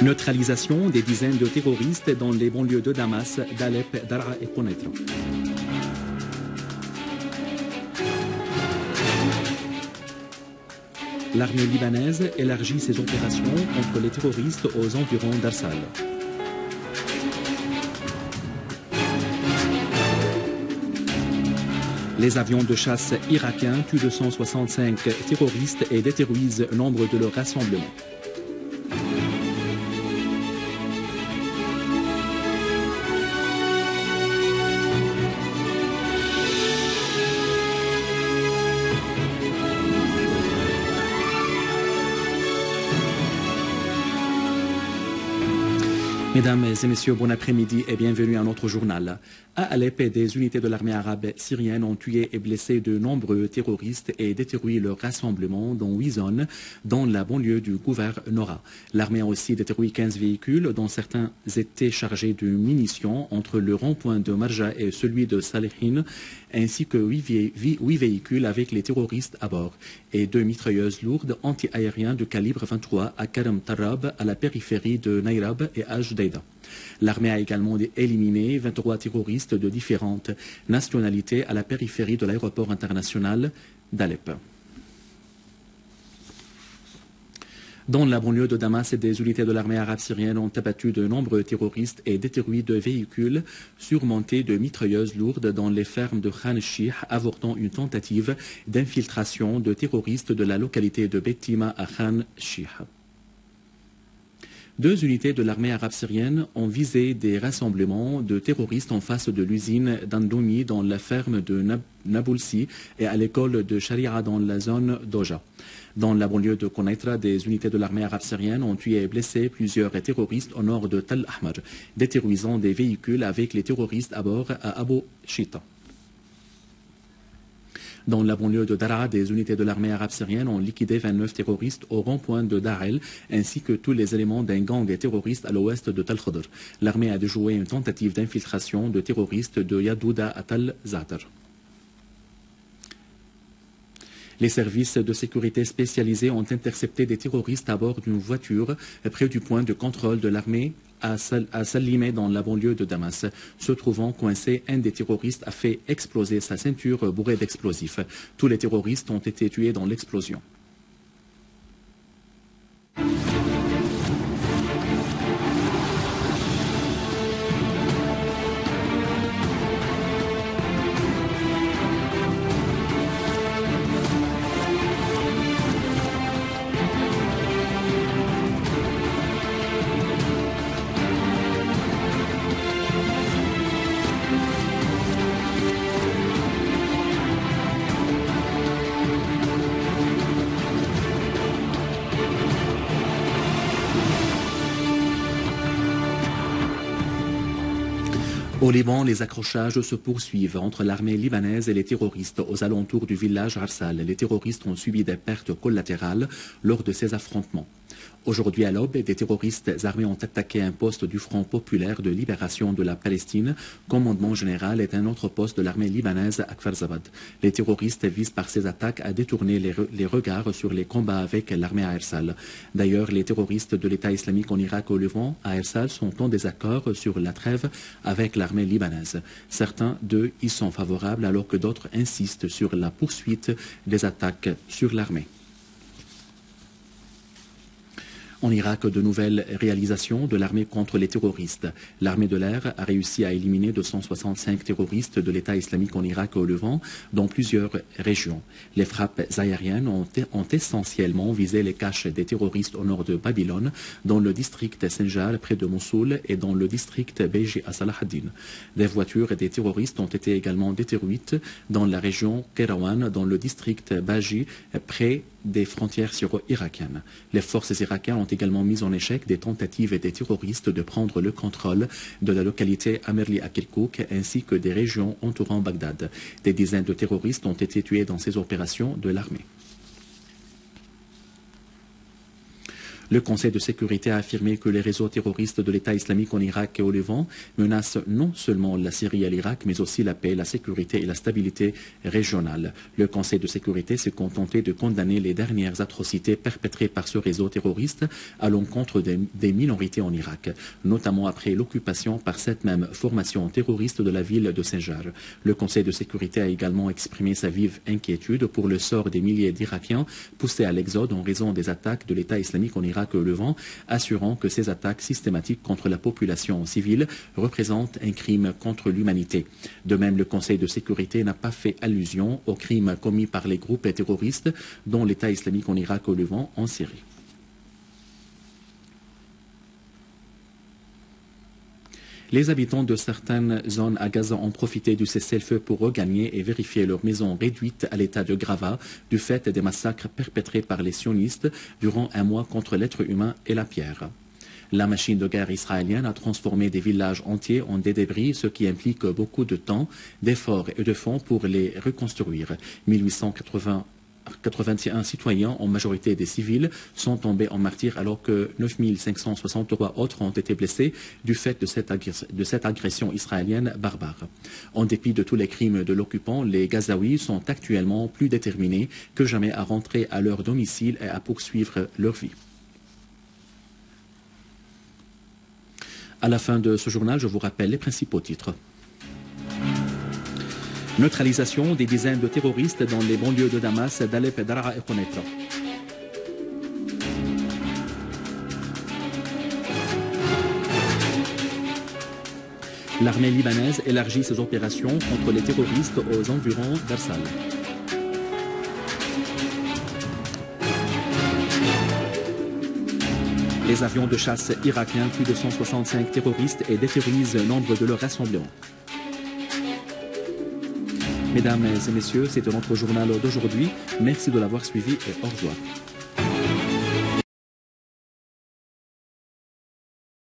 Neutralisation des dizaines de terroristes dans les banlieues de Damas, d'Alep, Daraa et Konaitra. L'armée libanaise élargit ses opérations contre les terroristes aux environs d'Arsal. Les avions de chasse irakiens tuent 265 terroristes et détruisent nombre de leurs rassemblements. Mesdames et messieurs, bon après-midi et bienvenue à notre journal. À Alep, des unités de l'armée arabe syrienne ont tué et blessé de nombreux terroristes et détruit leur rassemblement dans 8 zones dans la banlieue du gouvernorat. L'armée a aussi détruit 15 véhicules dont certains étaient chargés de munitions entre le rond-point de Marja et celui de Salihin, ainsi que 8 véhicules avec les terroristes à bord et 2 mitrailleuses lourdes anti-aériens de calibre 23 à Karam Tarab, à la périphérie de Nayrab et à Jdeida. L'armée a également éliminé 23 terroristes de différentes nationalités à la périphérie de l'aéroport international d'Alep. Dans la banlieue de Damas, des unités de l'armée arabe syrienne ont abattu de nombreux terroristes et détruit 2 véhicules surmontés de mitrailleuses lourdes dans les fermes de Khan Shih, avortant une tentative d'infiltration de terroristes de la localité de Bettima à Khan Shih. 2 unités de l'armée arabe syrienne ont visé des rassemblements de terroristes en face de l'usine d'Andoumi dans la ferme de Naboulsi et à l'école de Sharia dans la zone d'Oja. Dans la banlieue de Konaitra, des unités de l'armée arabe syrienne ont tué et blessé plusieurs terroristes au nord de Tal Ahmar, détruisant des véhicules avec les terroristes à bord à Abu Shita. Dans la banlieue de Daraa, des unités de l'armée arabe syrienne ont liquidé 29 terroristes au rond-point de Darel, ainsi que tous les éléments d'un gang terroriste à l'ouest de Tal Khadr. L'armée a déjoué une tentative d'infiltration de terroristes de Yadouda à Tal Zatar. Les services de sécurité spécialisés ont intercepté des terroristes à bord d'une voiture près du point de contrôle de l'armée à Salimé dans la banlieue de Damas. Se trouvant coincé, un des terroristes a fait exploser sa ceinture bourrée d'explosifs. Tous les terroristes ont été tués dans l'explosion. Au Liban, les accrochages se poursuivent entre l'armée libanaise et les terroristes aux alentours du village Arsal. Les terroristes ont subi des pertes collatérales lors de ces affrontements. Aujourd'hui à l'aube, des terroristes armés ont attaqué un poste du Front populaire de libération de la Palestine, commandement général, et un autre poste de l'armée libanaise à Kfar Zabad. Les terroristes visent par ces attaques à détourner les regards sur les combats avec l'armée à Arsal. D'ailleurs, les terroristes de l'État islamique en Irak et au Levant à Arsal sont en désaccord sur la trêve avec l'armée libanaise. Certains d'eux y sont favorables alors que d'autres insistent sur la poursuite des attaques sur l'armée. En Irak, de nouvelles réalisations de l'armée contre les terroristes. L'armée de l'air a réussi à éliminer 265 terroristes de l'État islamique en Irak et au Levant dans plusieurs régions. Les frappes aériennes ont essentiellement visé les caches des terroristes au nord de Babylone, dans le district Senjar près de Mossoul et dans le district Beji à Salah ad-Din. Des voitures des terroristes ont été également détruites dans la région Kerawan, dans le district Baji près des frontières syro-irakiennes. Les forces irakiennes ont également mis en échec des tentatives des terroristes de prendre le contrôle de la localité Amerli à Kirkouk ainsi que des régions entourant Bagdad. Des dizaines de terroristes ont été tués dans ces opérations de l'armée. Le Conseil de sécurité a affirmé que les réseaux terroristes de l'État islamique en Irak et au Levant menacent non seulement la Syrie et l'Irak, mais aussi la paix, la sécurité et la stabilité régionale. Le Conseil de sécurité s'est contenté de condamner les dernières atrocités perpétrées par ce réseau terroriste à l'encontre des minorités en Irak, notamment après l'occupation par cette même formation terroriste de la ville de Sinjar. Le Conseil de sécurité a également exprimé sa vive inquiétude pour le sort des milliers d'Irakiens poussés à l'exode en raison des attaques de l'État islamique en Irak et au Levant, assurant que ces attaques systématiques contre la population civile représentent un crime contre l'humanité. De même, le Conseil de sécurité n'a pas fait allusion aux crimes commis par les groupes terroristes dont l'État islamique en Irak et au Levant en Syrie. Les habitants de certaines zones à Gaza ont profité du cessez-le-feu pour regagner et vérifier leurs maisons réduites à l'état de gravat du fait des massacres perpétrés par les sionistes durant un mois contre l'être humain et la pierre. La machine de guerre israélienne a transformé des villages entiers en des débris, ce qui implique beaucoup de temps, d'efforts et de fonds pour les reconstruire. 1881 citoyens, en majorité des civils, sont tombés en martyrs alors que 9563 autres ont été blessés du fait de cette agression israélienne barbare. En dépit de tous les crimes de l'occupant, les Gazaouis sont actuellement plus déterminés que jamais à rentrer à leur domicile et à poursuivre leur vie. À la fin de ce journal, je vous rappelle les principaux titres. Neutralisation des dizaines de terroristes dans les banlieues de Damas, d'Alep, Daraa et Konetra. L'armée libanaise élargit ses opérations contre les terroristes aux environs d'Arsal. Les avions de chasse irakiens tuent 265 terroristes et déterrorisent nombre de leurs rassemblements. Mesdames et messieurs, c'était notre journal d'aujourd'hui. Merci de l'avoir suivi et au revoir.